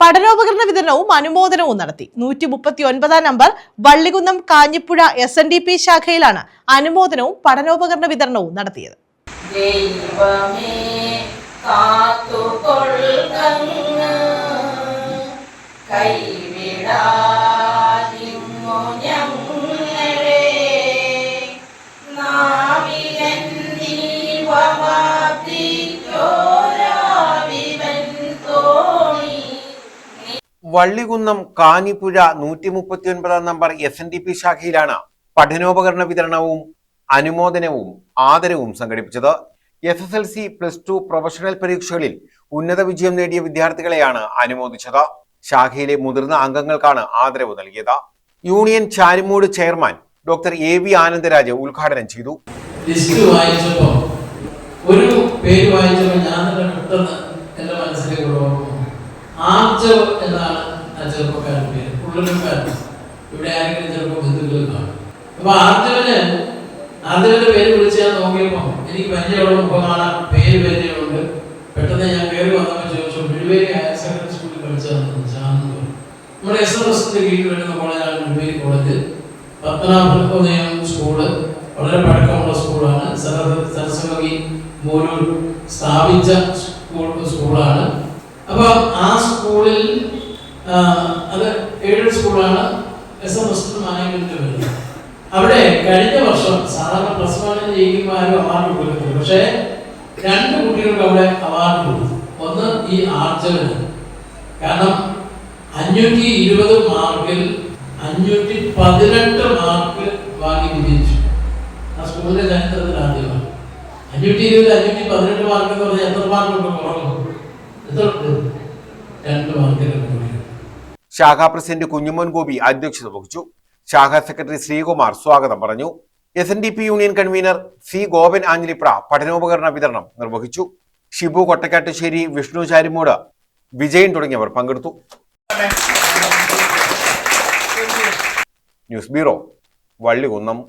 പഠനോപകരണ വിതരണവും അനുമോദനവും നടത്തി. 139 number Vallikunnam Kanjippuzha SNDP ശാഖയിലാണ് അനുമോദനവും പഠനോപകരണ വിതരണവും നടത്തിയത്. വള്ളികുന്നം കാഞ്ഞിപ്പുഴ 139 നമ്പർ SNDP ശാഖയിലാണ് പഠനോപകരണ വിതരണവും അനുമോദനവും ആദരവും സംഘടിപ്പിച്ചത്. SSLC, +2 പ്രൊഫഷണൽ പരീക്ഷകളിൽ ഉന്നത വിജയം നേടിയ വിദ്യാർത്ഥികളെയാണ് അനുമോദിച്ചത്. ശാഖയിലെ മുതിർന്ന അംഗങ്ങൾക്കാണ് ആദരവ് നൽകിയത്. Union Charummood chairman doctor AV Anandaraj ഉദ്ഘാടനം ചെയ്തു. ലിസ്റ്റ് വായിച്ചപ്പോൾ ഒരു പേര് വായിച്ചപ്പോൾ ഞാൻ പെട്ടെന്ന് എൻ്റെ മനസ്സിലേക്ക് ആർജവ് എന്നാണ് ആ ചെറുപ്പക്കാരൻ്റെ പേര്. ഉള്ളൂർക്കാരൻ. ഇവിടെ ആരെങ്കിലും ചെറുപ്പം ബന്ധുക്കൾ കാണും. അപ്പൊ ആർജവന്റെ പേര് വിളിച്ച് ഞാൻ നോക്കിയപ്പോൾ എനിക്ക് പരിചയമുള്ള മുഖമാണ്, പേര് പരിചയമുണ്ട്. പെട്ടെന്ന് ഞാൻ കയറി വന്നപ്പോൾ ചോദിച്ചു, മുഴുവേരി ഹയർ സെക്കൻഡറി സ്കൂളിൽ പഠിച്ചതാണ്. നമ്മുടെ SRSന്റെ കീഴിൽ വരുന്ന കോളേജാണ് മുഴുവേരി കോളേജ്. പത്മനാഭോദയം സ്കൂള് വളരെ പഴക്കമുള്ള സ്കൂളാണ്. സരസ്വതി മൂലൂർ സ്ഥാപിച്ച സ്കൂളാണ്. അപ്പൊ ആ സ്കൂളിൽ അത് എയ്ഡഡ് സ്കൂളാണ്. SMS മാനേജ്മെന്റ് വരുന്നത്. അവിടെ കഴിഞ്ഞ വർഷം സാധാരണ +1 ജയിക്കുമ്പോൾ ആരും അവാർഡ് കൊടുക്കുന്നത്, പക്ഷേ 2 കുട്ടികൾക്ക് അവിടെ അവാർഡ് കൊടുത്തു. ഒന്ന് ഈ ആർജവന്, കാരണം 520 മാർക്കിൽ 518 മാർക്ക് വാങ്ങി വിജയിച്ചു. ആ സ്കൂളിന്റെ ചരിത്രത്തിൽ ആദ്യമാണ്. 520 518 മാർക്ക് എന്ന് പറഞ്ഞാൽ എത്ര മാർക്കുണ്ട്? കുറവ്. ശാഖാ പ്രസിഡന്റ് കുഞ്ഞുമോൻ ഗോപി അധ്യക്ഷത വഹിച്ചു. ശാഖാ സെക്രട്ടറി ശ്രീകുമാർ സ്വാഗതം പറഞ്ഞു. SNDP union convener C. Gopan Anjilipra പഠനോപകരണ വിതരണം നിർവഹിച്ചു. ഷിബു കൊട്ടക്കാട്ടുശ്ശേരി, വിഷ്ണു ചാരിമൂട്, വിജയൻ തുടങ്ങിയവർ പങ്കെടുത്തു. News bureau, Vallikunnam.